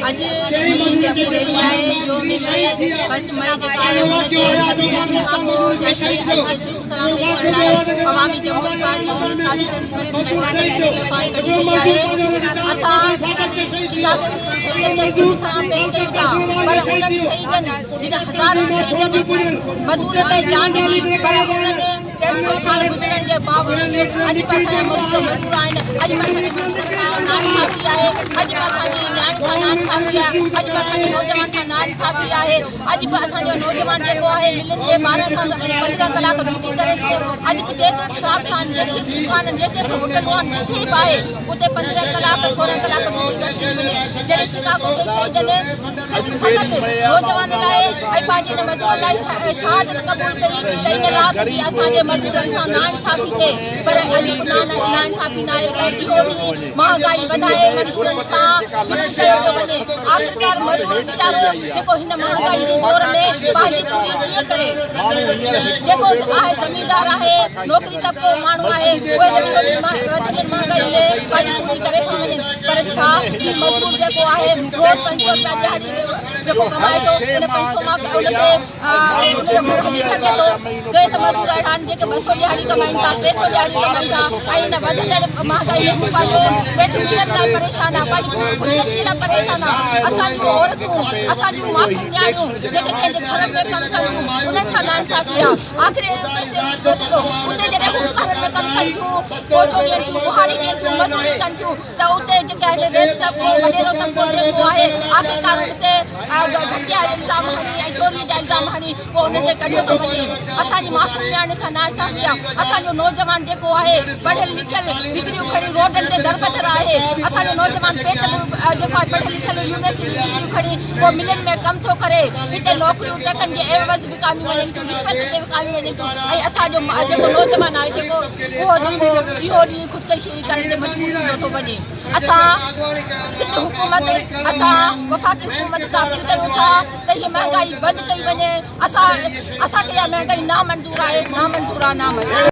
अॼु जेकी रैली आहे जो में फर्स्ट मई जेका आहे हुनजे खां पोइ जैसे अवामी जमहूरी पार्टी कढी वई आहे। असां शिकायत पर उन्हनि शहीदनि जिन हज़ारनि शहीदनि मज़दूर ते जान ॾिनी पर उन्हनि 150 साल गुज़रण जे बावजूद अॼु बि असांजा मज़दूर आहिनि। अॼु बि नाइंसाफ़ी आहे, अॼु बि असांजी नियाणी सां नाइंसाफ़ी आहे, अॼु बि असांजे नौजवान सां नाइंसाफ़ी आहे। अॼु बि असांजो नौजवान जेको आहे मिलनि जे ॿारनि सां 15 कलाक ड्यूटी करे थो। अॼु बि जेके शॉप सां जेके दुकान जेके बि होटलूं आहिनि जिथे बि आहे उते 15 कलाक 16 कलाक ड्यूटी करे थी वञे। जॾहिं शिकागो के शहीदनि फ़क़ति नौजवान लाइ ऐं पंहिंजे मज़दूर लाइ शहादत क़बूल कई त इन राति बि असांजे मज़दूरनि सां नाइंसाफ़ी थिए। पर अॼु बि नाइंसाफ़ी न आहे। महांगाई वधाए मज़दूरनि सां कयो थो वञे। आख़िरकार मज़दूर वीचारो जेको हिन महांगाई जे दौर में पंहिंजी पूरी कीअं करे। जेको आहे ज़मीनदार आहे, नौकिरी तबिको माण्हू आहे, उहे वधीक महांगाई जे पंहिंजी पूरी करे था वञनि। पर छा मज़दूर जेको आहे रोज़ 500 रुपया दिहाड़ी जेको कमाए थो उन पैसो मां उनखे हली सघे थो। कई त मज़दूर अहिड़ा आहिनि जेके 200 दिहाड़ी कमाइनि था, 300 दिहाड़ी कमाइनि था ऐं हिन वधंदड़ महांगाई में पंहिंजो पेट गुज़रण लाइ परेशान आहे, पंहिंजी ख़ुदकुशी लाइ परेशान आहे। असांजूं औरतूं, असांजूं मासूम नियाणियूं जेके कंहिंजे घर में कमु कनि थियूं उन्हनि सां नाइंसाफ़ी आहे। आख़िर उते जॾहिं हू घर में कमु कनि थियूं, पोचो ॾियनि थियूं, बुहारी ॾियनि थियूं, मज़दूरी कनि थियूं त उते जेके आहिनि रेस तबिको वॾेरो तबिको जेको आहे आख़िरकार उते घटिया इल्ज़ाम हणी ऐं चोरीअ जा इल्ज़ाम हणी पोइ उन्हनि खे कढियो थो वञे। असांजी मासूम नियाणियुनि सां नाइंसाफ़ी आहे। असांजो नौजवान जेको आहे पढ़ियल लिखियल डिग्रियूं खणी रोडनि ते दरबदर आहे। असांजो नौजवान पेट जेको आहे पढ़ियल लिखियल यूनिवर्सिटी डिग्रियूं खणी पोइ मिलनि में कमु थो करे। हिते नौकरियूं टकनि जे एवज़ विकामियूं वञनि थियूं, रिश्वत ते विकामियूं वञनि थियूं ऐं असांजो जेको नौजवान आहे जेको उहो जेको इहो ॾींहुं ख़ुदकुशी करण ते मजबूर थी थो वञे। असां सिंध हुकूमत, असां वफ़ाक़ी हुकूमत सां अपील कयूं था त हीअ महांगाई बंदि कई वञे। असांखे इहा महांगाई नामंज़ूर आहे, नामंज़ूर आहे, नामंज़ूर।